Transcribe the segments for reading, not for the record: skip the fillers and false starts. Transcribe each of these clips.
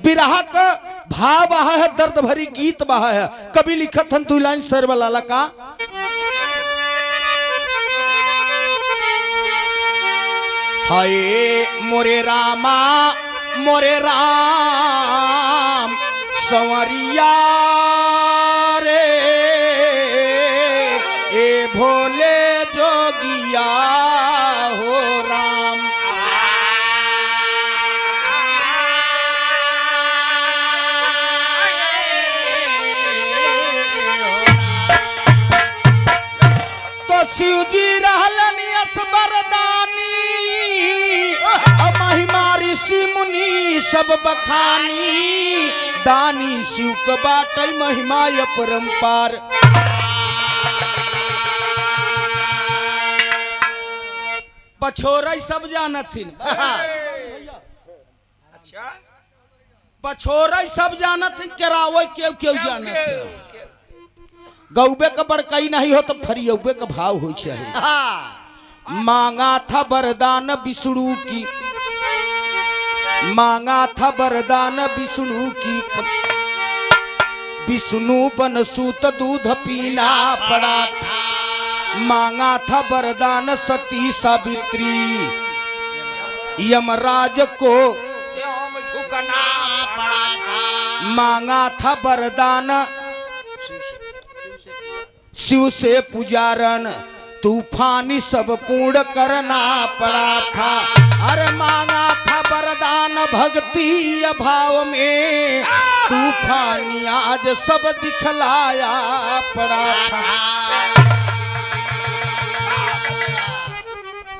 बिरहा का भाव बहा है, दर्द भरी गीत बहा है। कभी लिखत हन 2 लाइन शेर वाला का, हाय मोरे रामा मोरे राम संवरिया रे ए भोले जोगिया हो राम। तो शिव जी रहलन यस वरदानी, महिमा ऋषि मुनि सब बखानी, दानी शिव के बाटे महिमा अपरंपार। पछोरई सब जानथिन, अच्छा पछोरई सब जानथिन, केरावे क्यों क्यों जानथिन। गौबे का बड़कई नहीं हो तो फरियौबे का भाव हो चाहिए। मांगा था वरदान विष्णु की, मांगा था वरदान विष्णु की, विष्णु बन सूत दूध पीना पड़ा था। मांगा था वरदान सती सावित्री, यमराज को झुकना पड़ा था। मांगा था वरदान शिव से पुजारन, तूफानी सब पूर्ण करना पड़ा था। अरे मांगा था वरदान भक्ति अभाव में, तूफानी आज सब दिखलाया पड़ा था।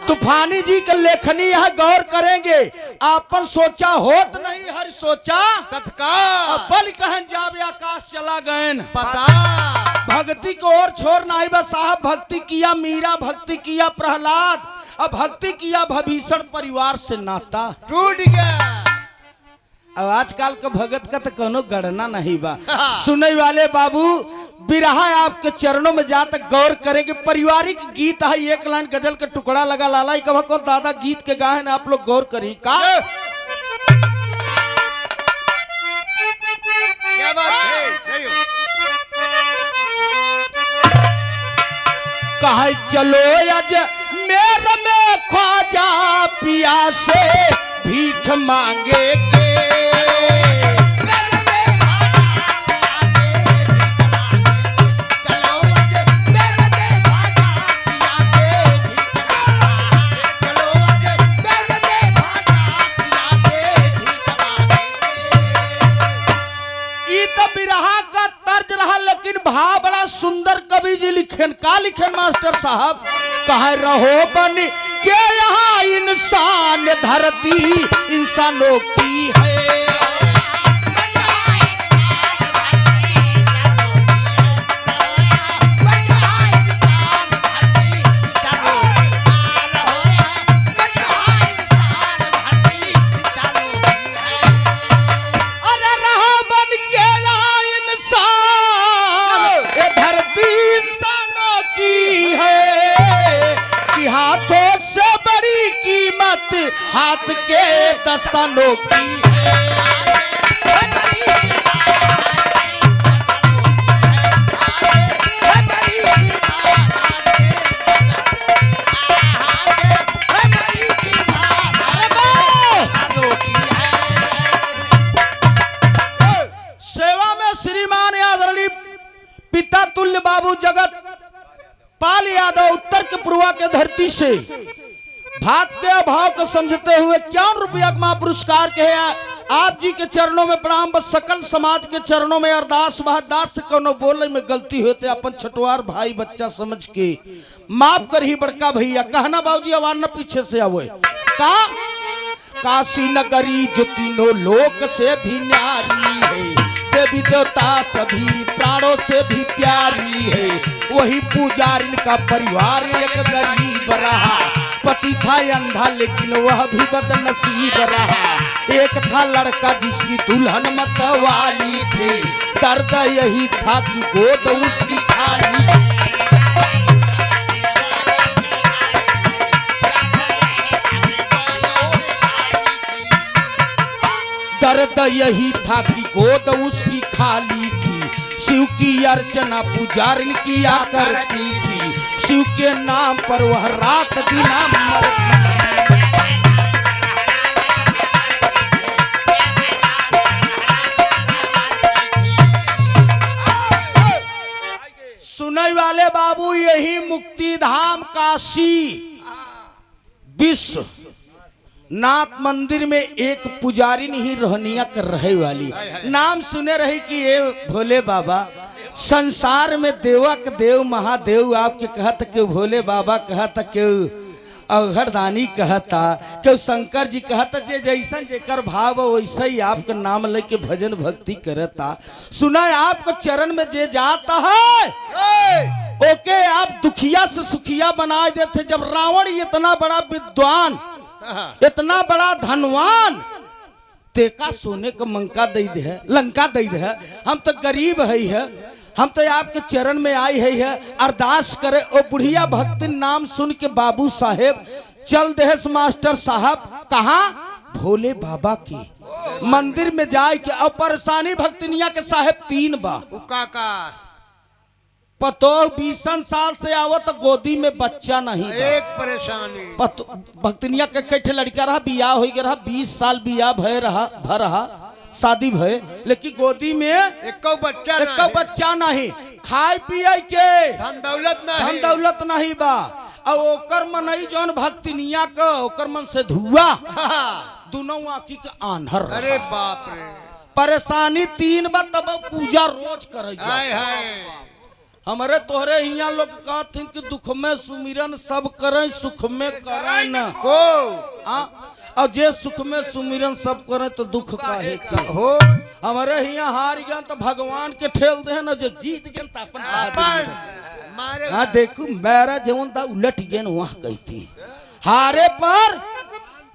तूफानी जी के लेखनी यह गौर करेंगे, आपन सोचा होत नहीं हर सोचा तत्काल, बल कहन जावे आकाश चला गयन पता। भक्ति को और छोड़ नहीं बस साहब, भक्ति किया मीरा, भक्ति किया प्रहलाद, अब भक्ति किया भीषण परिवार से नाता टूट गया। अब आजकल का भगत का तो कोनो गणना नहीं बा। सुनने वाले बाबू बिरहा आपके चरणों में जाकर गौर करेंगे। पारिवारिक गीत है, 1 लाइन गजल का टुकड़ा लगा लाला कब को दादा गीत के गाए ना, आप लोग गौर करें का क्या बात है। कहे चलो अज मेरे में ख्वाजा पिया से भीख मांगे के, भाव बड़ा सुंदर कवि जी लिखेन का लिखेन मास्टर साहब। कह रहो बन के यहाँ इंसान धरती इंसानों की है, हाथ के दस्तानों की सेवा में श्रीमान आदरणीय पिता तुल्य बाबू जगत पाल यादव उत्तर के पूर्वा के धरती से भात के अभाव को समझते हुए 51 रुपया महापुरस्कार के आप जी के चरणों में प्रणाम। बस सकल समाज के चरणों में अरदास महदास से कोनो बोले में गलती होते अपन छठवार भाई बच्चा समझ के माफ कर ही बड़का भैया। कहना बाबूजी आवाज न पीछे से आवे का, काशी नगरी जो तीनों लोक से भी न्यारी है, देवी देवता सभी प्राणों से भी प्यारी है, वही पुजारिन का परिवार एक गरीब रहा, पति था अंधा लेकिन वह भी बदनसीब रहा, एक था लड़का जिसकी दुल्हन मतवाली थी, दर्द यही था कि गोद उसकी खाली। दर दर्द यही था कि गोद उसकी खाली थी, शिव की अर्चना पुजारिन किया करती थी, शिव के नाम पर वह रात दिन मरती। सुनने वाले बाबू, यही मुक्ति धाम काशी विश्व नाथ मंदिर में एक पुजारी नहीं रहनिया कर रहे वाली। नाम सुने रही कि ये भोले बाबा संसार में देवक देव महादेव आपके कहत के भोले बाबा कहत के अघरदानी कहता के शंकर जी कहता जे जैसन जेकर भाव वैसा ही आपका नाम लेके भजन भक्ति करता। सुना आपको चरण में जे जाता है ओके आप दुखिया से सुखिया बना देते। जब रावण इतना बड़ा विद्वान इतना बड़ा धनवान तेका सोने का मंका दे दे लंका दे दे, हम तो गरीब है, हम तो आपके चरण में आई है अरदास करे। ओ बुढ़िया भक्ति नाम सुन के बाबू साहेब चल देहस मास्टर साहब कहा भोले बाबा की मंदिर में जाए के। और परेशानी भक्तिनिया के साहेब 3 बा पतो 20 साल से आवत गोदी में बच्चा नहीं एक परेशानी भक्तिनिया के कैठे लड़का रहा बियाह हो गया रहा 20 साल बियाह भय रहा शादी भय लेकिन गोदी में एक बच्चा नहीं खाए पिए के धन दौलत नहीं बा। और ओकर मन ही जौन भक्तिनिया का ओकर मन से धुआ दोनों आँखी के आन्हर। अरे बाप रे परेशानी 3 बा तब पूजा रोज करे हमारे तोहरे यहाँ लोग कहथिन कि दुख में सुमिरन सब करें सुख में करें न को और जे सुख में सुमिरन सब करें तो दुख काहे हो। हमारे यहाँ हार गया तो भगवान के ठेल दे ना, जो जीत गए तो अपन हाँ देखू मेरा जीवन था उलट गए वहाँ कहती हारे पर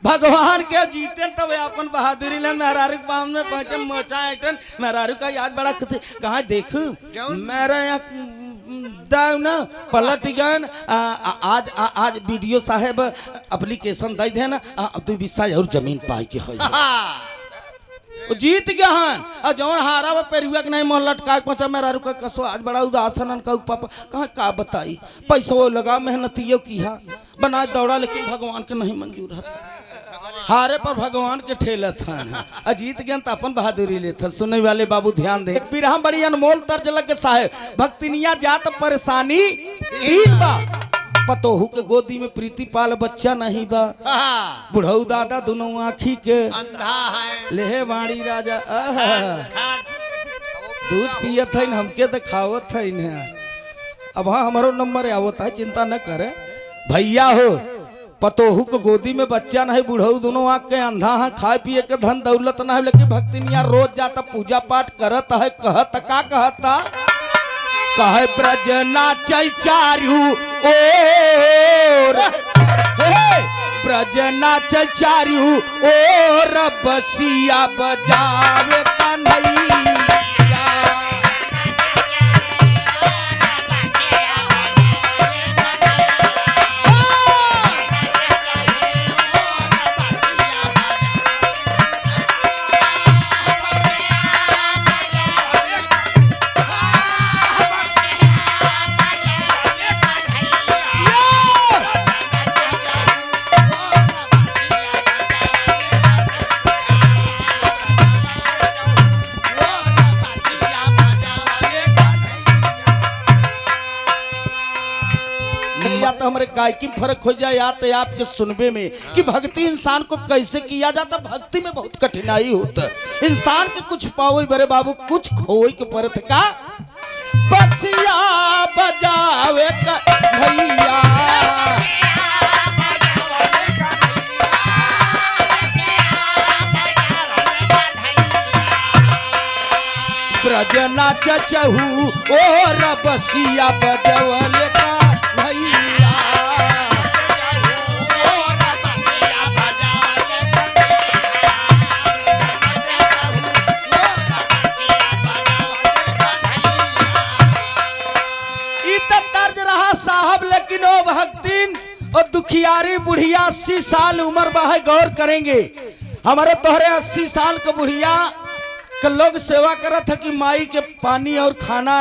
भगवान के जीते तब अपन बहादुरी लेन मेहरारू के पाम में पहुंचे मोचा एक्टन मेहरारू का याद बड़ा खुशी कहाँ देखू मेरा यहाँ दाव ना पलट गए। आज वीडियो साहेब एप्लीकेशन दे दे ना 2 बिस्सा और जमीन पाई के हो जीत गया हन। और जौन हारा वो पेरुआ के नहीं मोह लटका पहुंचा मेहरारू का कसो आज बड़ा उदासन का पापा कहाँ का बताई पैसा वो लगा मेहनतियों किया बना दौड़ा लेकिन भगवान के नहीं मंजूर है। हारे पर भगवान के ठेलत हन अजीत ज्ञान तो अपन बहादुरी लेत। सुनने वाले बाबू ध्यान दे बिरहा बड़ी अनमोल तर्ज लग साहेब भक्तिनिया जात परेशानी 3 बा पतोहू के गोदी में प्रीति पाल बच्चा नहीं बा बुढ़ऊ दादा दोनों आँखी के अंधा है लेहे वाणी राजा दूध पियत है हमके दिखावत है अब हाँ हमारो नंबर आवत है चिंता न करे भैया हो। पतोहू को गोदी में बच्चा नहीं बुढ़ऊ दोनों आँख के अंधा है खाए पिए के धन दौलत न है लेकिन भक्तिनिया रोज जाता पूजा पाठ करत है कहत का कहता कहे ब्रज नाचै चारू ओर ब्रज नाचै चारू ओर बसिया बजावे कन्हैया। या तो हमारे गायकी में फर्क हो जाए या तो आपके सुनबे में कि भक्ति इंसान को कैसे किया जाता। भक्ति में बहुत कठिनाई होता है इंसान के कुछ पावे बड़े बाबू कुछ खोए के परत का बसिया बजावे भैया ब्रज नाच चहू और बसिया बजवले का साहब लेकिन ओ भक्तिन और दुखियारी बुढ़िया 80 साल उम्र बा गौर करेंगे हमारे तोहरे 80 साल के बुढ़िया के लोग सेवा करत है कि माई के पानी और खाना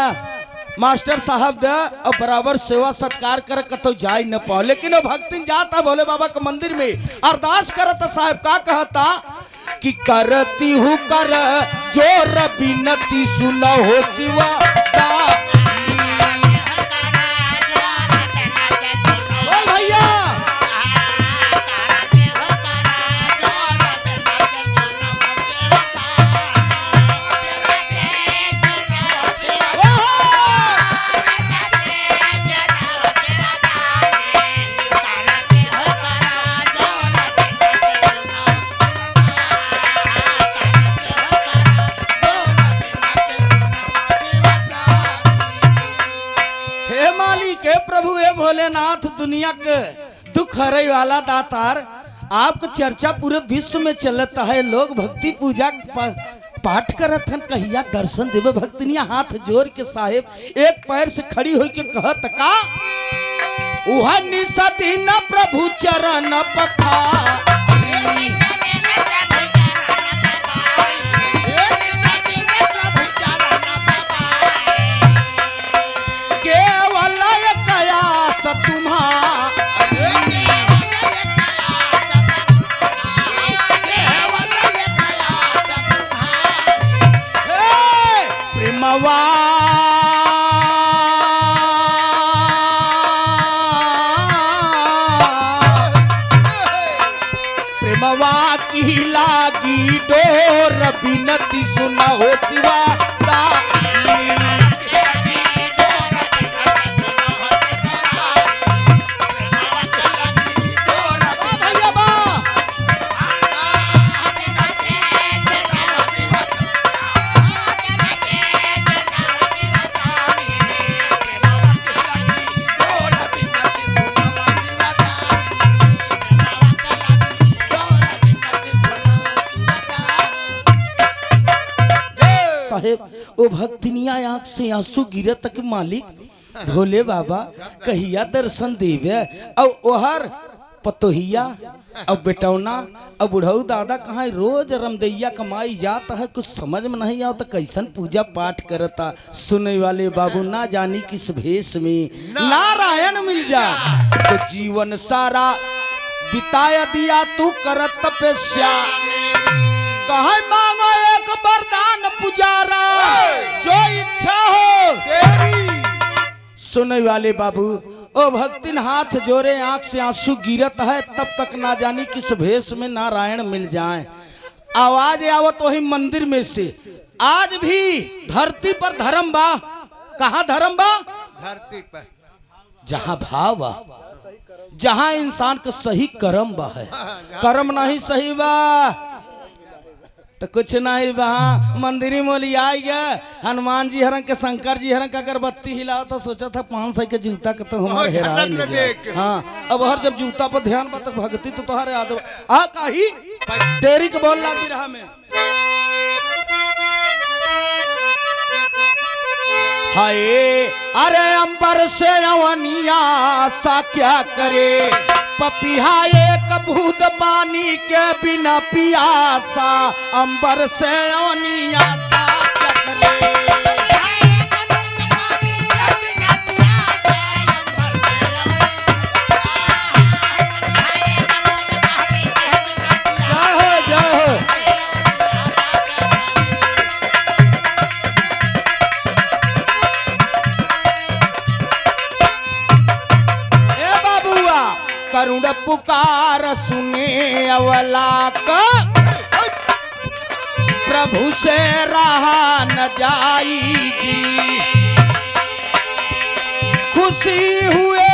मास्टर साहब दे और बराबर सेवा सत्कार कर कतो जाए न पाओ, लेकिन वो भक्तिन जाता भोले बाबा के मंदिर में अरदास करता। साहब का कहता कि करती हूँ कर जोर बिनती सुना हो शिवा भैया। प्रभु हे भोलेनाथ, दुनिया के दुख हरे वाला दातार, आपका चर्चा पूरे विश्व में चलता है। लोग भक्ति पूजा पाठ करत हन, कहिया दर्शन देवे भक्तिनिया हाथ जोड़ के साहेब एक पैर से खड़ी होई के कहत का उहा निसती न प्रभु चरण पखार प्रेमवा की लागी डोर बिनती सुना हो शिवा साहेब। ओ भक्तिनिया आंख से आंसू गिरे तक मालिक भोले बाबा कहिया दर्शन देवे और ओहर पतोहिया और बेटौना और बुढ़ऊ दादा कहाँ रोज रमदैया कमाई जाता है, कुछ समझ में नहीं आओ तो कैसन पूजा पाठ करता। सुने वाले बाबू ना जानी किस भेष में नारायण मिल जा तो जीवन सारा बिताया दिया तू करत तपस्या। कहा मांगो एक वरदान पुजारा जो इच्छा हो तेरी। सुने वाले बाबू ओ भक्तिन हाथ जोड़े आंख से आंसू गिरत है, तब तक ना जानी किस भेष में नारायण मिल जाए। आवाज आवत वही मंदिर में से। आज भी धरती पर धर्म बा। कहाँ धर्म बा? धरती पर जहाँ भाव बा, जहाँ इंसान का सही कर्म बा है। कर्म नहीं सही बा तो कुछ नहीं बा। मंदिरी मोली आई गया हनुमान जी हरंग के शंकर जी हरंग का अगरबत्ती हिलाओ तो सोचा था 500 के जूता के तो हमारे हेराए नहीं जाए। हाँ अब हर जब जूता पर ध्यान बा तक भक्ति तो तुम्हारे याद आ काही तेरी के बोल लागी रहा में। हाय अरे अंबर से अवनिया सा क्या करे पपिहा एक बूंद पानी के बिना पियासा अंबर से अवनिया सा क्या करे। करुण पुकार सुने अवला का प्रभु से रहा न जाएगी। खुशी हुए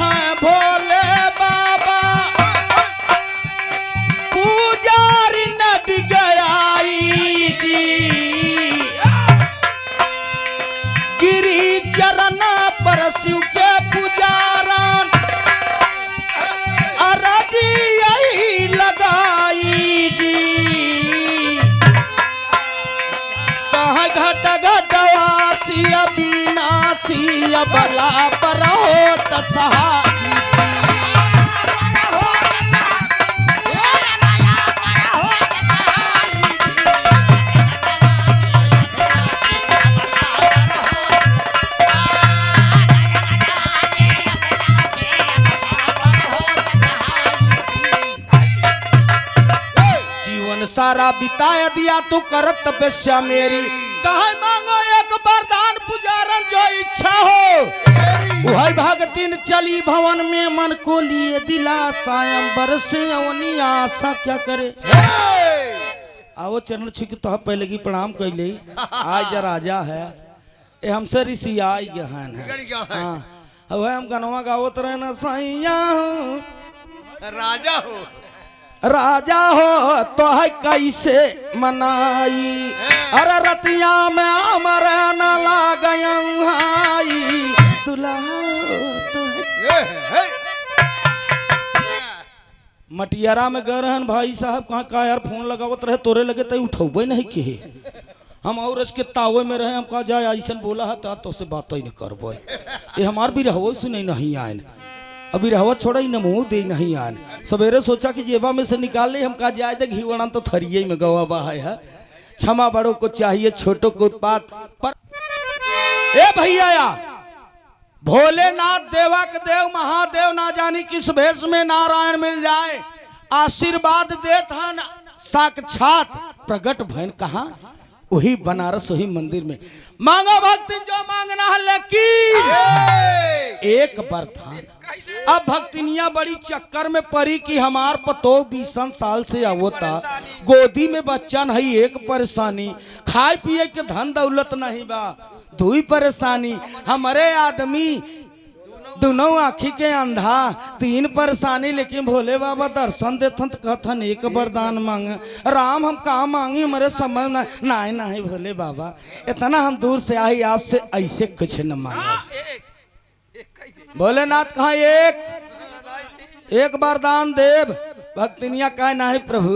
हैं भोले बाबा पुजारी नट गयाएगी। गिरी चरण पर शिव के पुजारन बला पर हो तसहा गुजारा बिता दिया तू करत तपस्या मेरी कहा मांगो एक वरदान पुजारन जो इच्छा हो वही भगतिन चली भवन में मन को लिए दिलासा अंबर से अवनी आशा क्या करे आओ चरण छुक तो पहले की प्रणाम कैले आज राजा है ये हमसे ऋषि आई गहन है हाँ हम गनवा गावत रहे न सैया राजा हो तो है कैसे मनाई अरे रतिया में अमर न लागई तुला तो मटियारा में गए रहन भाई साहब कहाँ यार फोन लगावत रहे तोरे लगे तो उठौबे नहीं के हम और के तावे में रहे हम कहा जाए ऐसा बोला है तो से बात ही नहीं करबो ये हमार भी रहो सुने नहीं आए अभी रहवा छोड़ा ही नमो दे नहीं आन सवेरे सोचा कि जेबा में से निकाल ले हम कहा जाए दे घी वड़ा तो थरिये में गवा बहा है क्षमा बड़ों को चाहिए छोटों को उत्पाद पर ए भैया भोलेनाथ देवा के देव महादेव ना जानी किस भेष में नारायण मिल जाए आशीर्वाद देता साक्षात प्रकट भैन कहा वही बनारस वही मंदिर में मांगा भक्ति जो मांगना है लेकिन एक वरदान अब भक्तिनिया बड़ी चक्कर में पड़ी कि हमार पतो 20 साल से आवता गोदी में बच्चा नहीं एक परेशानी खाए पिए के धन दौलत नहीं बा दुई परेशानी हमारे आदमी दोनों आँखी के अंधा 3 परेशानी लेकिन भोले बाबा दर्शन देथन तो कहथन एक वरदान मांगे राम हम कहाँ मांगी हमारे समझ नहीं भोले बाबा इतना हम दूर से आई आपसे ऐसे कुछ न मांगे भोलेनाथ कहा एक वरदान देव भक्तिनिया कहा नहीं प्रभु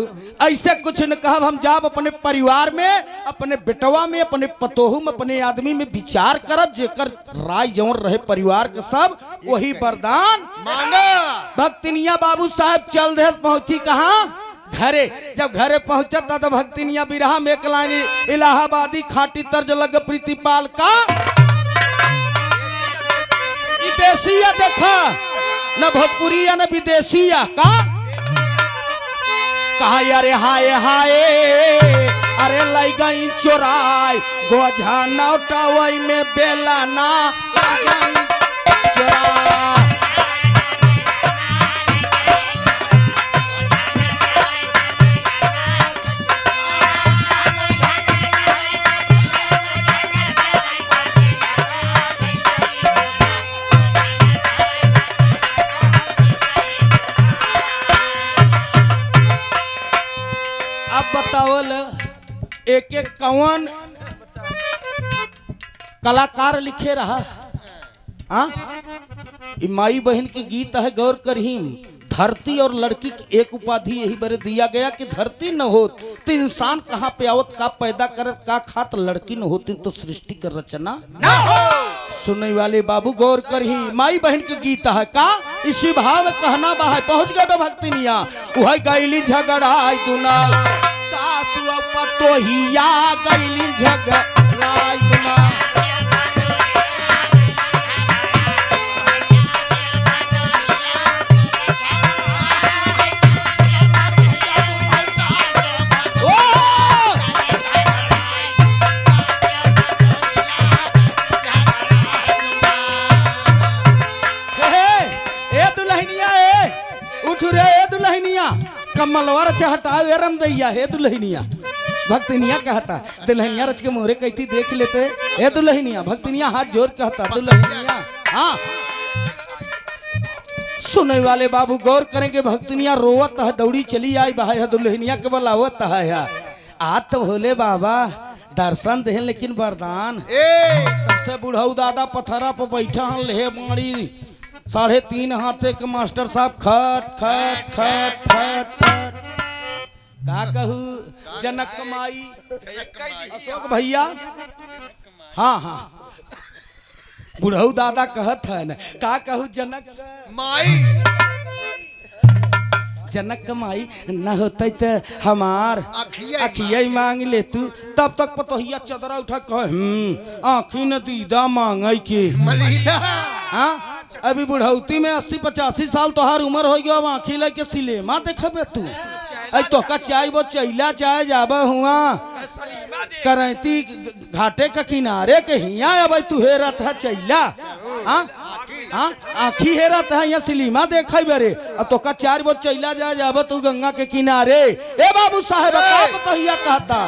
ऐसे कुछ न कहा हम जाब अपने परिवार में अपने बेटवा में अपने पतोहू में अपने आदमी में विचार करब जेकर राय जौन रहे परिवार के सब वही वरदान मांगा भक्तिनिया बाबू साहब चल दे पहुंची कहा घरे जब घरे पहुंचा तो भक्तिनिया बिरहा में एक लाइन इलाहाबादी खाटी तर्ज लग प्रीतिपाल का विदेशिया देखा न भोजपुरिया न विदेशिया का कहा यारे हाय हाय अरे लाई गई चोराय गोझा नौटावई में बेला ना चोराय बतावल एक एक कौन कलाकार लिखे रहा माई बहन के गीत है गौर करहीम धरती और लड़की की एक उपाधि यही बरे दिया गया कि धरती न होत तो इंसान कहाँ पे आवत का पैदा करत का खात लड़की न होती तो सृष्टि कर रचना न हो सुनने वाले बाबू गौर करही माई बहन के गीत है का इसी भाव में कहना बा है पहुंच गए भक्तिनिया वही गैली झगड़ाई दुना सासु पतोहिया गैली झगड़ाई दुना कमलवा रचा हटाओ एरम दैया हे दुल्हनिया भक्तिनिया कहता दुल्हनिया रच के मोहरे कहती देख लेते हे दुल्हनिया भक्तिनिया हाथ जोड़ कहता दुल्हनिया हाँ सुनने वाले बाबू गौर करेंगे भक्तिनिया रोवत है दौड़ी चली आई बहा है दुल्हनिया के बुलावत है आज तो भोले बाबा दर्शन दे लेकिन वरदान तब से बुढ़ऊ दादा पथरा पर बैठा ले मारी 3.5 हाथ के मास्टर साहब खट खट खट खट खट का कहू जनक माई अशोक भैया हाँ हाँ बुढ़ऊ दादा कहत है न का कहू जनक माई जनक माई न होते तो हमार अखिया मांग ले तू तब तक पतोहिया चदरा उठा कह आँखी न दीदा मांगे के हाँ अभी बुढ़ौती में 80-85 साल तोहार उम्र हो गया आँखी लेके सिनेमा देखबे तू ऐ तो का चाय वो चैला चाय जाबा हुआ करैती घाटे का किनारे के हिया अब तू हेरत है चैला हाँ हाँ आखी हेरत है यहाँ सिलीमा देखा बरे अब तो का चार वो चैला जा जाबा तू गंगा के किनारे ए बाबू साहेब का पतोहिया कहता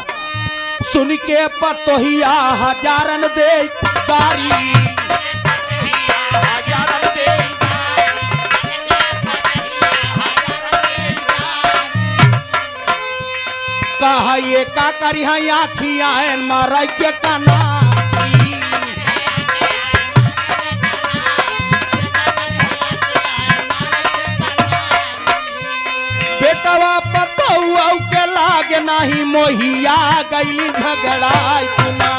सुन के पतोहिया हजारन दे गारी कहा ये का करी है आखिया मारा के काना बेटवा पतौआ के लागे नहीं मोहिया गईली झगड़ा चुना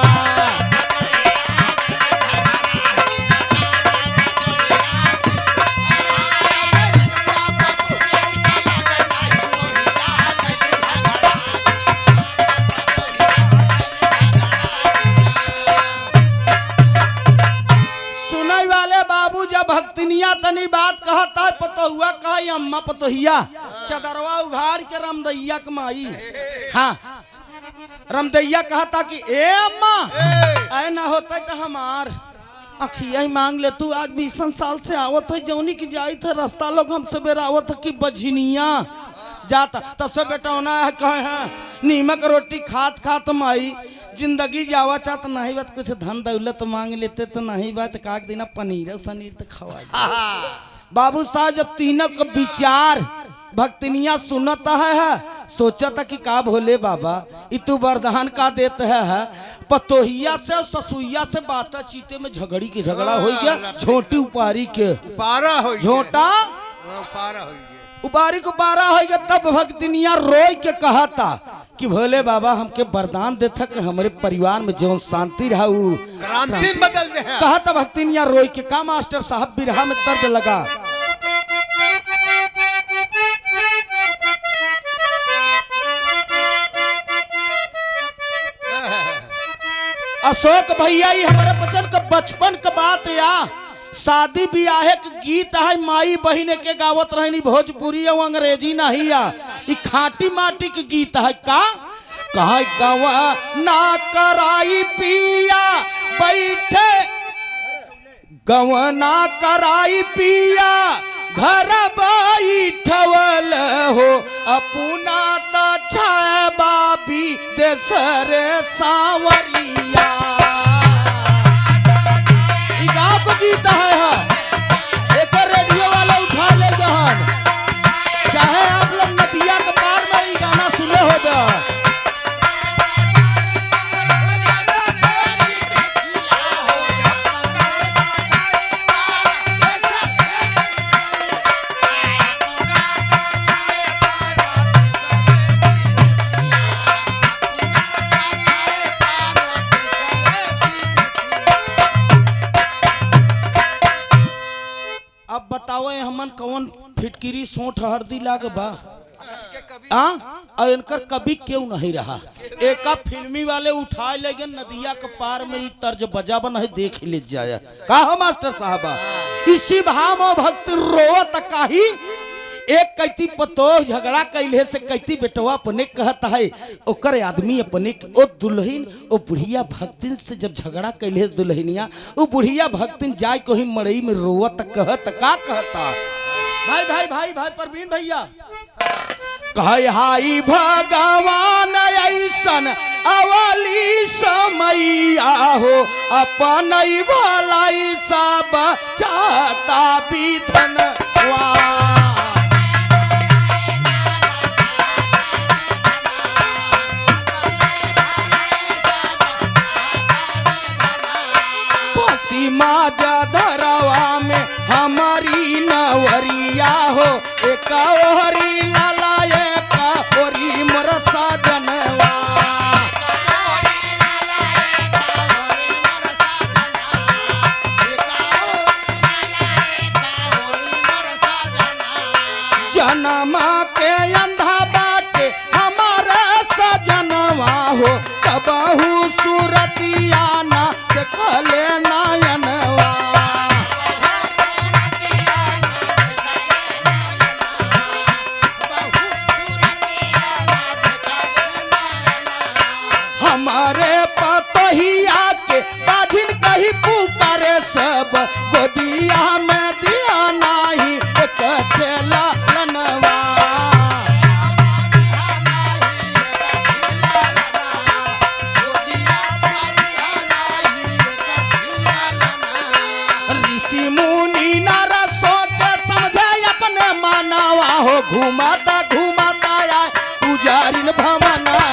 भक्तिनिया तनी बात कहता पतोहुआ कहा अम्मा पतोहिया चदरवा उघाड़ के रमदैया कमाई हाँ रमदैया कहता कि ए अम्मा ऐ ना होता तो हमार अखिया ही मांग ले तू आज 20 साल से आवत है जौनी की जाई थे रास्ता लोग हमसे बेरावत है कि बझनिया जाता तब से बेटा होना है कहे है नीमक रोटी खात खात माई जिंदगी जावा चाहत नहीं बात कुछ धन दौलत मांग लेते तो नहीं बात काक देना पनीर सनीर तो खवा बाबू साहब जब तीनों का विचार भक्तिनिया सुनता है सोचता कि का भोले बाबा इतु वरदान का देते है पतोहिया से ससुइया से बात चीते में झगड़ी के झगड़ा हो गया छोटी उपारी के पारा हो झोटा पारा हो उपारी को पारा हो गया तब भक्तिनिया रोई के कहा था कि भोले बाबा हमके वरदान देता कि हमारे परिवार में जो शांति रहा क्रांति बदल दे कहा था भक्तिनिया रोई के का मास्टर साहब बिरहा में तर्ज लगा अशोक भैया ही हमारे बचन का बचपन का बात या शादी ब्याह के गीत है माई बहन के गावत रहनी भोजपुरी और अंग्रेजी नहीं आ खाटी माटी के गीत है का कहा गवा ना कराई पिया बैठे गवना कराई पिया घर बैठवल हो अपना तो छाया बाबी देसर सावरिया गाँव को गीत है एक रेडियो वाला उठा ले जहन चाहे आप लोग नदिया के पार में ये गाना सुने होगा अब बताओ हमन कौन फिटकिरी सोठ हरदी लाग बा इनकर कभी क्यों नहीं रहा एक फिल्मी वाले उठाए ले गए नदिया के पार में ही तर्ज बजा बन है देख ले जाया कहा मास्टर साहबा इसी भाव में भक्ति रोवत काही एक कैती पतो झगड़ा कैले से कैती बेटवा अपने कहता है ओकर आदमी अपने ओ दुल्हन ओ बुढ़िया भक्तिन से जब झगड़ा कैले दुल्हनिया ओ बुढ़िया भक्तिन जाय को ही मड़ई में रोवत कहत का कहता भाई भाई भाई भाई परवीन भैया कहे हाई भगवान ऐसन अवली समैया हो अपन भलाई सब चाहता विधन धरवा में हमारी नवरिया हो एक ओहरी लाला एक ओरी मरसा जनवा जनमा के अंधा बाटे हमारा सजनवा हो कबहू सूरतिया ना देखले नयनवा हमारे पतोहिया के बाझिन कही पुकारे सब गोदिया में दिया नाही एक ठेला लनवा ऋषि मुनि नारद सोच समझे अपने मानवा हो घुमाता घुमाता आए पुजारिन भवनवा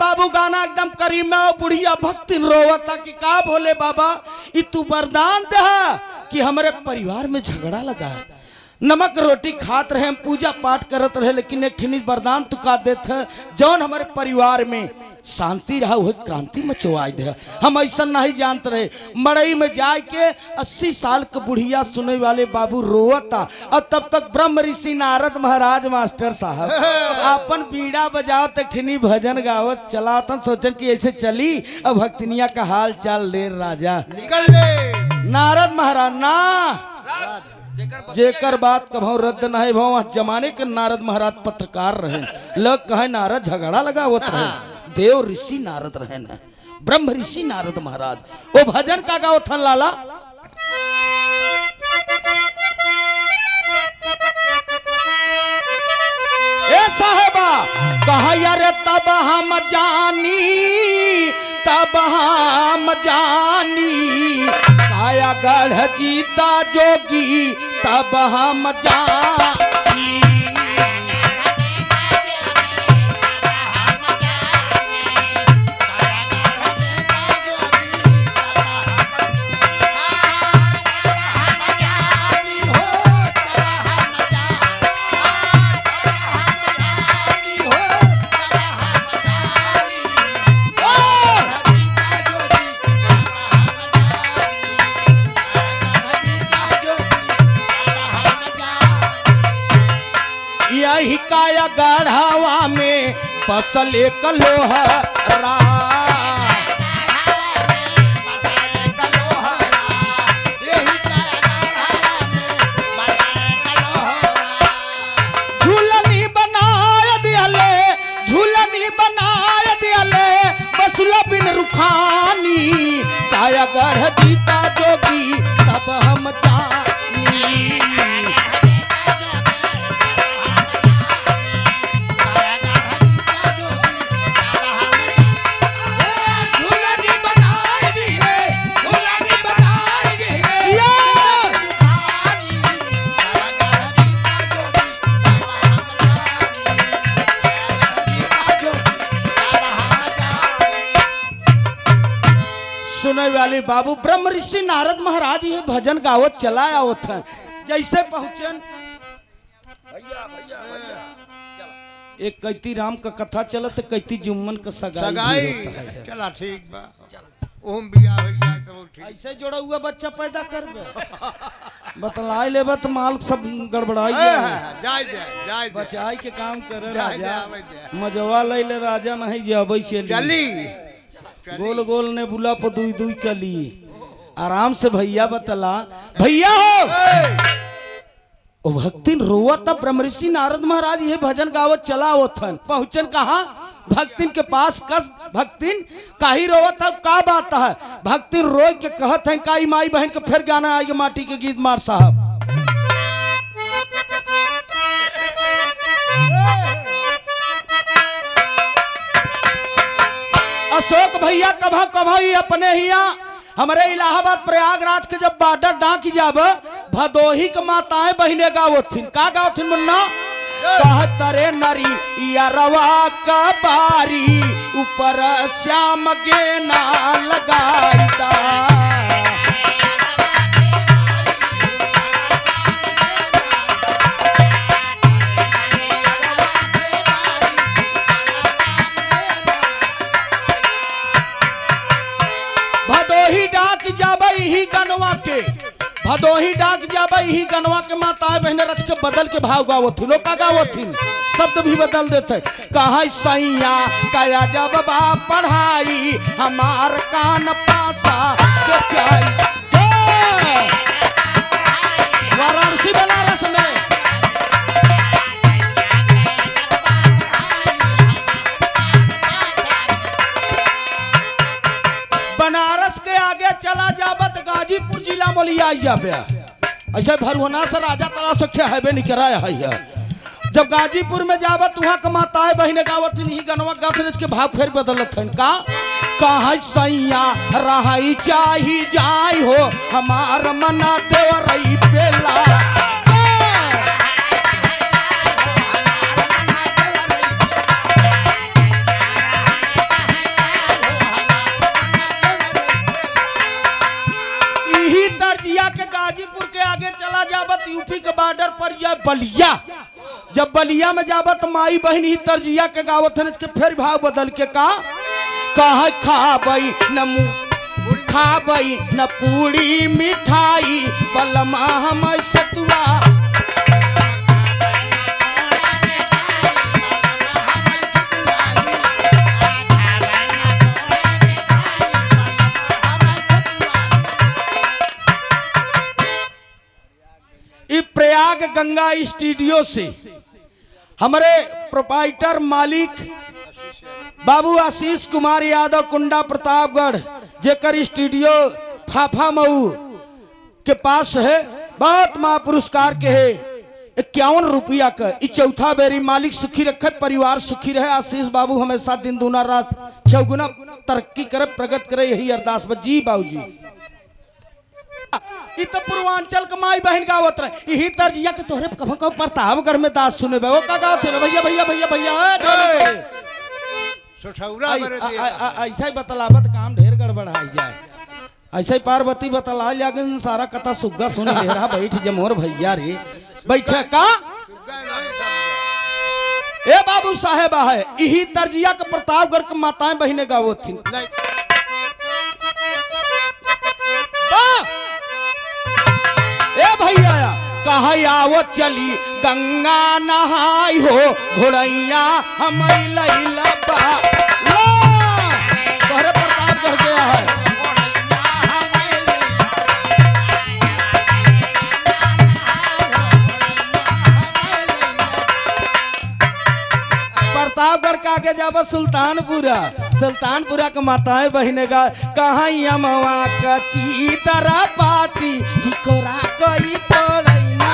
बाबू गाना एकदम करीब में और बुढ़िया भक्ति रोवता कि का भोले बाबा ई तू वरदान दे कि हमारे परिवार में झगड़ा लगा है नमक रोटी खात रहे पूजा पाठ करत रहे लेकिन एक ठिनी वरदान तू का देत है जौन हमारे परिवार में शांति रहा वह क्रांति मचवाई दे हम ऐसा नहीं जानते रहे मड़ई में जाए के 80 साल के बुढ़िया सुने वाले बाबू रोवता और तब तक ब्रह्म ऋषि नारद महाराज मास्टर साहब अपन बीड़ा बजाओ तक ठिनी भजन गावत चला था सोचन कि ऐसे चली अब भक्तिनिया का हाल चाल ले राजा निकल ले नारद महाराज ना जेकर बात कभो रद्द नहीं भो जमाने के नारद महाराज पत्रकार रहे लोग कहे नारद झगड़ा लगावत रहे देव ऋषि नारद रहे न ब्रह्म ऋषि नारद महाराज वो भजन का गाओ थन लाला ए साहेबा कहा यार तब हम जानी काया गढ़ जीता जोगी तब हम जानी यही काया गढ़ावा में बसल एक लोहरा झूलनी बनाए दियाले बसुला बिन रुखानी काया गढ़ जीता जोगी तब हम जानी सुने वाले बाबू ब्रह्म ऋषि नारद महाराज ये भजन गावत चलाया होता जैसे पहुंचन एक कैती राम का कथा चलत कैती जुम्मन का सगाई होता है चला ठीक बा ओम बिया हो जाए तो ठीक ऐसे जोड़ा हुआ बच्चा पैदा करबे बतलाई लेबा तो माल सब गड़बड़ाई जाय दे बचाई के काम करे जाय दे, राजा आवे दे। मजवा ले ले राजा नहीं जबै से चली गोल गोल ने बुला पर दुई दुई के लिए आराम से भैया बतला भैया हो ओ भक्तिन रोवत ब्रह्म ऋषि नारद महाराज ये भजन गावत चला होथन पहुंचन कहा भक्तिन के पास कस भक्तिन काही रोवत अब का बात है भक्तिन रोई के कहत है काई माई बहन के फिर गाना आएगा माटी के गीत मार साहब अशोक भैया कभा कभा ही अपने हिया हमारे इलाहाबाद प्रयागराज के जब बॉर्डर डाक जाब भदोही के माताएं बहने गावथिन का गावथिन मुन्ना कहतरे नरी यारवा का बारी ऊपर श्याम गेना लगाईता भदोही डाक जाबई ही गनवा के भदोही डाक जाबई ही गनवा के माताएं बहने रच के बदल के भाव गावथिन का गावथिन शब्द भी बदल देते कहा सैया कया जब बा पढ़ाई हमार कान पासा बेचाई जा पे ऐसे भरवना से राजा तला सख्या है नहीं कराया है। जब गाजीपुर में जावत वहाँ कमाता है बहने गावत नहीं गनवा गाथ के भाव फिर बदलत है का कहा सैया रही चाही जाई हो हमार मना देवरई पेला यही तर्जिया के गाजीपुर के आगे चला जावत यूपी के बॉर्डर पर यह बलिया जब बलिया में जावत माई बहन ही तर्जिया के गावत है के फिर भाव बदल के कहा खाबई न खाबई न पूरी मिठाई बलमा हम सतुआ प्रयाग गंगा स्टूडियो से हमारे प्रोपाइटर मालिक बाबू आशीष कुमार यादव कुंडा प्रतापगढ़ जेकर स्टूडियो फाफा मऊ के पास है बहुत माँ पुरस्कार के है 51 रुपया का चौथा बेरी मालिक सुखी रखे परिवार सुखी रहे आशीष बाबू हमेशा दिन दूना रात चौगुना तरक्की करे प्रगत करे यही अरदास जी बाबू जी इत पूर्वांचल के माई बहन गावत रहे यही तर्जिया के तोहरे कभी कभी प्रतापगढ़ में दास सुने वो का गावत है भैया भैया भैया भैया ऐसा ही बतलावत काम ढेर गड़बड़ाई जाए ऐसे ही पार्वती बतला लेकिन सारा कथा सुग्गा सुन ले रहा बैठ जमोर भैया रे बैठे का ए बाबू साहेब है यही तर्जिया के प्रतापगढ़ के माताएं बहने गावत थी भैया कहा आवो चली गंगा नहाई हो घोड़ैया हम तोहरे प्रताप कर गया है प्रतापगढ़ के आगे जाबो सुल्तानपुरा के माताएं बहने का कहा यमवा का चीतरा पाती ठिकोरा कोई तोड़ैना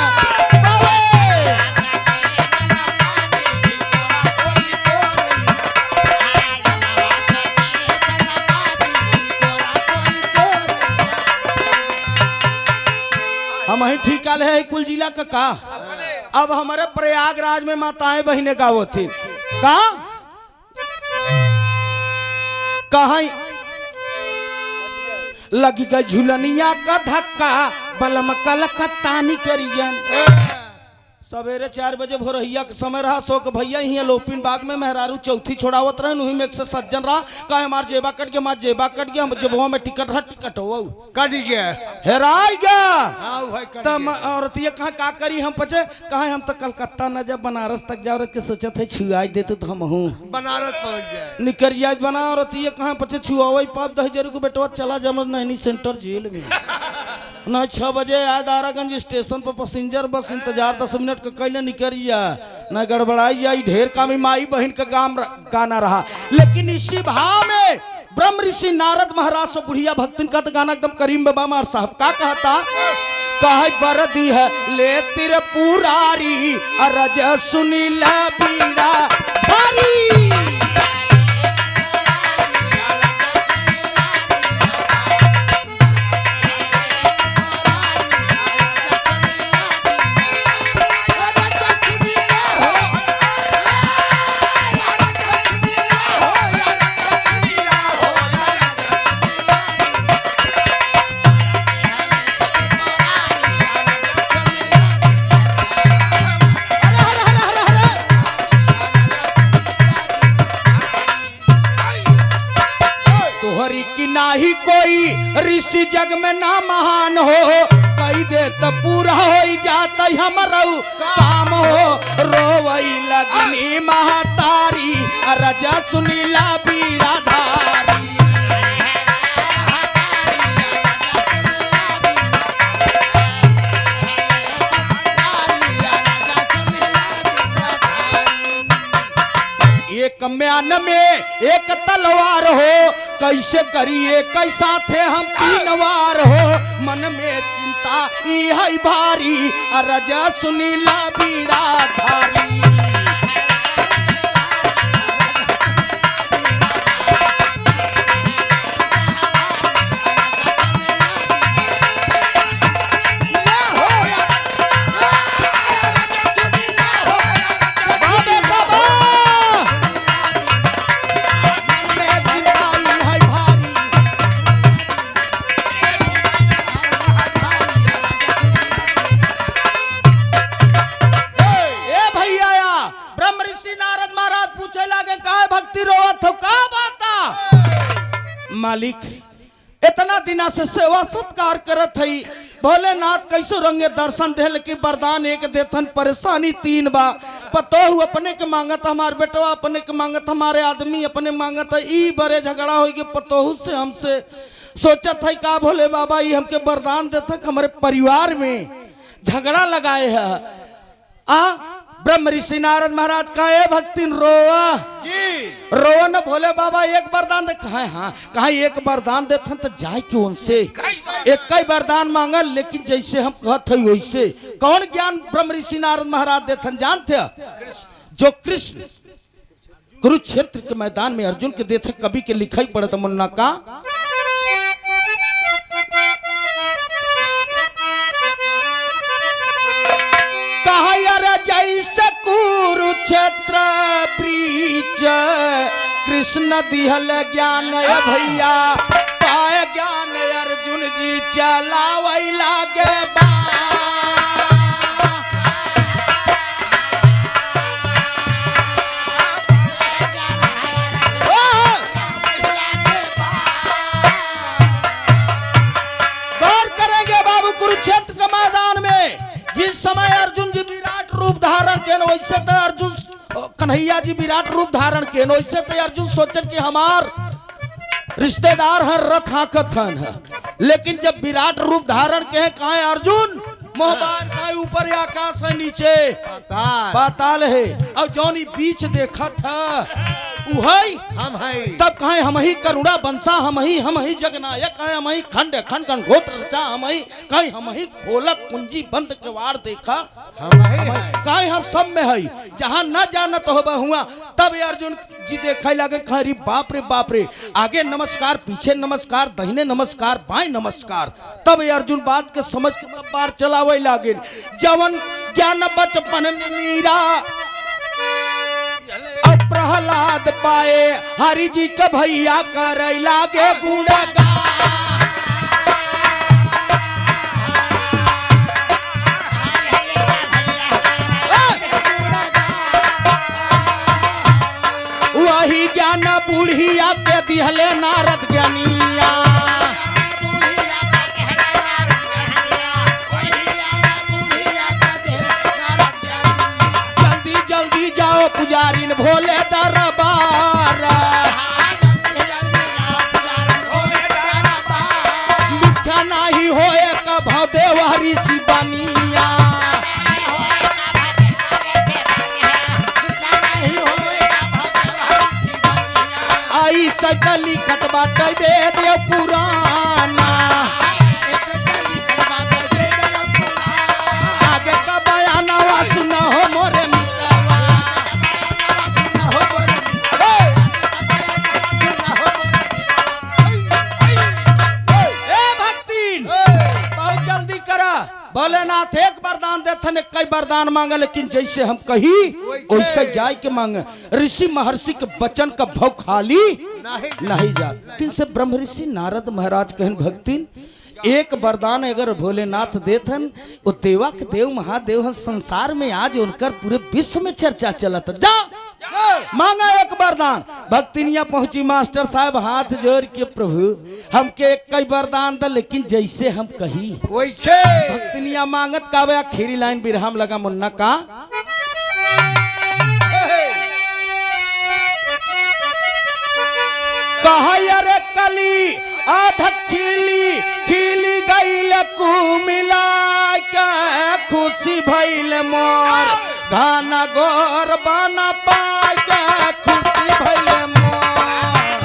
हम ही ठीक है कुल जिला का अब हमारे प्रयागराज में माताएं बहने का वो थी कहा लगी गई झुलनिया का धक्का बलम कलकत्ता निकरियन सवेरे 4 बजे भोरहिया के समय रहा सो के भैया ही लोपिन बाग में मेहरारू चौथी छोड़ावत रहे उही में 100 सज्जन रहा कहे हमार जेबा कट गया हमार जेबा कट गया जब में टिकट रहा टिकट हो कट गया हेराई गया तब औरत ये कहा का करी हम पचे कहे हम तो कलकत्ता न जब बनारस तक जाओ के सोचत है छुआई देते तो हम हूँ बनारस पहुंच जाए निकर जाए बना औरत ये कहा पचे छुआ पाप 10,000 को बेटवा चला जम नैनी सेंटर जेल में न 6 बजे आए आरागंज स्टेशन पर पैसेंजर बस इंतजार 10 मिनट का कैले निकलिया न गड़बड़ाई जाई ढेर कामी माई बहन का गाना रहा लेकिन इसी भाव में ब्रह्म ऋषि नारद महाराज से बुढ़िया भक्तिन का तो गाना एकदम करीम बाबा मार साहब का कहता कहे बरदी है ले तिर पुरारी अरज सुनील बीड़ा भारी नाही कोई ऋषि जग में ना महान हो कई दे तो पूरा हो जाता हमारा काम हो रोवई लगनी महातारी रजा सुनीला बीड़ा धारी एक म्यान में एक तलवार हो कैसे करिए कैसा थे हम 3 वार हो मन में चिंता बिता ई है भारी अरज सुनीला बीड़ा धारी। मालिक इतना दिना से सेवा सत्कार करत हई भोलेनाथ कैसो रंगे दर्शन दे लेकिन वरदान एक देथन परेशानी तीन बा पतोहू अपने के मांगत हमार बेटवा अपने के मांगत हमारे आदमी अपने मांगत है ई बड़े झगड़ा हो गए पतोहू से हमसे सोचत है का भोले बाबा ये हमके वरदान देते हमारे परिवार में झगड़ा लगाए है आ ब्रह्म ऋषि नारद महाराज कहे भक्तिन रोआ रोआ न भोले बाबा एक वरदान दे कहा हाँ कहा एक वरदान देते तो जाए क्यों उनसे एक कई वरदान मांगल लेकिन जैसे हम कहते हैं वैसे कौन ज्ञान ब्रह्म ऋषि नारद महाराज देते जानते जो कृष्ण कुरुक्षेत्र के मैदान में अर्जुन के देते कवि के लिखाई पड़े मुन्ना का जैसे कुरुक्षेत्र ब्रीच कृष्ण दिहल ज्ञान भैया पाए ज्ञान अर्जुन जी चलावै लागे बा गौर करेंगे बाबू कुरुक्षेत्र के मैदान में जिस समय अर्जुन जी विराट रूप धारण के वैसे तो अर्जुन कन्हैया जी विराट रूप धारण के वैसे तो अर्जुन सोचन कि हमार रिश्तेदार है रथ हाकत है लेकिन जब विराट रूप धारण के है कहा है अर्जुन मोहबार का ऊपर आकाश है नीचे पाताल है और जौनी बीच देखा था हम तब कहे हम ही करुणा बंसा हम ही जगनायक है हम ही खंड खंड गंगोत्र रचा हम ही खोलक कुंजी बंद किवाड़ देखा कहे हम सब में है जहाँ न जानत हो हुआ तब अर्जुन जी देखे लगे कहे बाप रे आगे नमस्कार पीछे नमस्कार दहिने नमस्कार बाएं नमस्कार तब अर्जुन बात के समझ के तब बार चलावे लागे जवन ज्ञान बचपन में मीरा प्रहलाद पाए हरि जी का भैया कर लागे गुणगान वही ज्ञान बुढ़िया के दिहले नारद ज्ञानिया पुजारी भोले दरबार मिथ्या नहीं होए कभ देवहरी शिवनिया आई सकली खतबा वेद पुराना आगे का बयानवा सुना हो मोरे भोलेनाथ एक वरदान देथन कई वरदान मांगे लेकिन जैसे हम कही वैसे जाय के मांगे ऋषि महर्षि के वचन का भाव खाली नहीं जात से ब्रह्म ऋषि नारद महाराज कहन भक्तिन एक वरदान अगर भोलेनाथ देथन वो देवा के देव महादेव हैं संसार में आज उनकर पूरे विश्व में चर्चा चलत जा मांगा एक वरदान भक्तिनिया पहुंची मास्टर साहब हाथ जोड़ के प्रभु हमके एक कई वरदान द लेकिन जैसे हम कही वैसे भक्तिनिया मांगत का वे आखिरी लाइन बिरहम लगा मुन्ना का कहा रे कली आधा खिली खिली गईल कुमिला के खुशी भइल मोर घाना गोर बना पाए के खुशी भइल मोर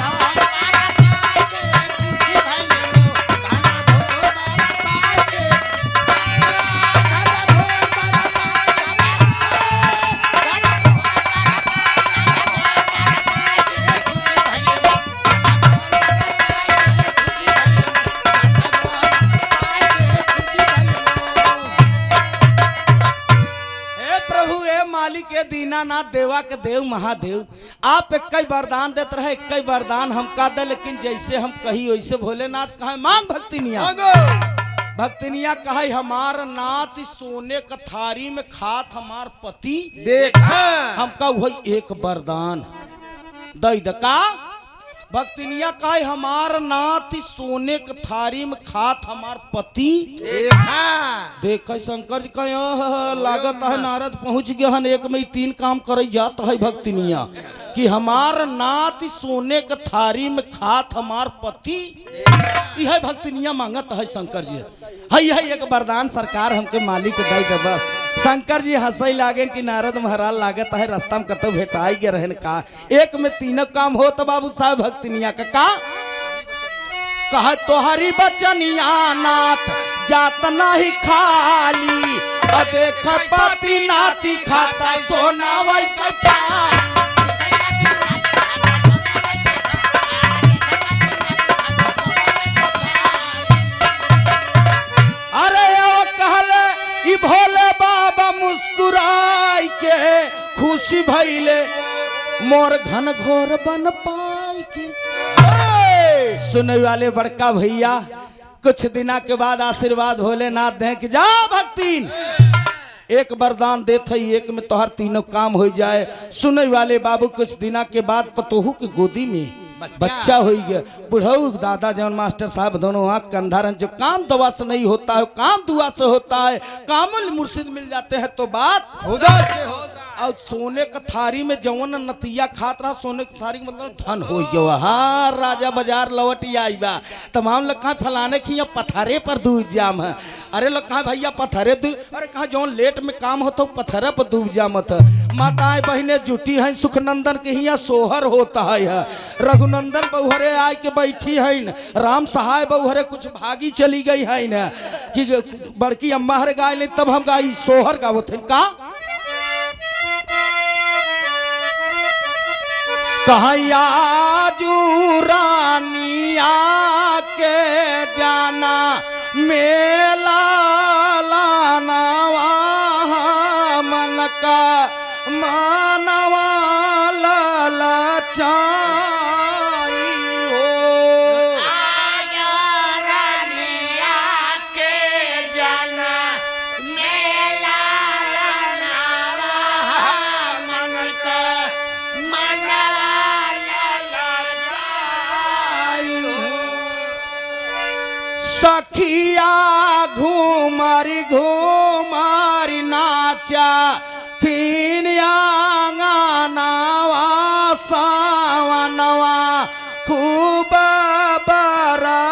मालिक के दीनानाथ देवा के देव महादेव आप एक वरदान देते रहे, एक वरदान हम का दे, लेकिन जैसे हम कही वैसे भोलेनाथ कहे मांग भक्तिनिया। भक्तिनिया कहे हमार नाथ सोने का थारी में खात हमार पति देखा हमका वही एक वरदान दई दका। भक्तिनिया कहे हमार नाथ सोने के थारी में खात हमार पति देख। शंकर जी कहे लागत है नारद पहुंच गया हन, एक में 3 काम करे जात है भक्तिनिया कि हमार नाथ सोने के थारी में खात हमार पति। यह भक्तिनिया मांगत है शंकर जी है एक वरदान सरकार हमके मालिक दे दे। शंकर जी हंसई लागे कि नारद महाराज लागत है रास्ता में कतो भेटाई के रहन का, एक में 3 काम हो तो बाबू साहब भक्तिनिया का कहा तोहरी बचनिया नाथ जात नहीं खाली, देख पति नाती खाता सोना वही कथा। भोले बाबा मुस्कुराई के खुशी भइले मोर घन घोर बन पाई के। सुने वाले बड़का भैया कुछ दिना के बाद आशीर्वाद भोलेनाथ दें कि जा भक्तिन एक वरदान देते एक में तोहर 3 काम हो जाए। सुने वाले बाबू कुछ दिना के बाद पतोहू की गोदी में बच्चा हो गया। बुढ़ऊ दादा जौन मास्टर साहब दोनों आँख के अंधारन, जो काम दवा से नहीं होता है काम दुआ से होता है। कामुल मुर्शिद मिल जाते हैं तो बात और सोने का थारी में जवन नतिया खात रहा, सोने की थारी मतलब धन हो गया। हाँ राजा बाजार लौट आई बा। तमाम लोग कहा फलाने की पथरे पर दूध जाम है। अरे लोग कहा भैया पथरे दूध, अरे कहा जौन लेट में काम होता पथरे पर दूध जामत है। माताएं बहने जुटी हैं सुखनंदन के हिया सोहर होता है। रघुनंदन बहुहरे आय के बैठी है न, राम सहाय बहुहरे कुछ भागी चली गई है न कि बड़की अम्मा हरे गाय ले तब हम गाई सोहर गावत है का कहया जू रानिया के जाना मेला लाना मन का मानवा ललचाई हो। रानिया के जाना मेला लाना मन का सखिया घूमरी घूमरी नाचा तीन आंगनवा सावनवा खूब बरसाई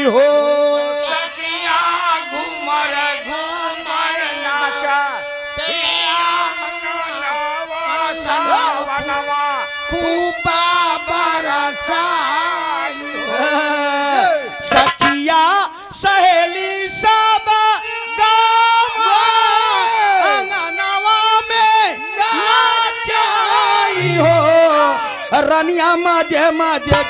हो। सखिया घूमर घूमर नाचा सावनवा खूब बरसाई सखिया सहेली सब अंगनवा में नाचाई हो। रनिया मजे मजे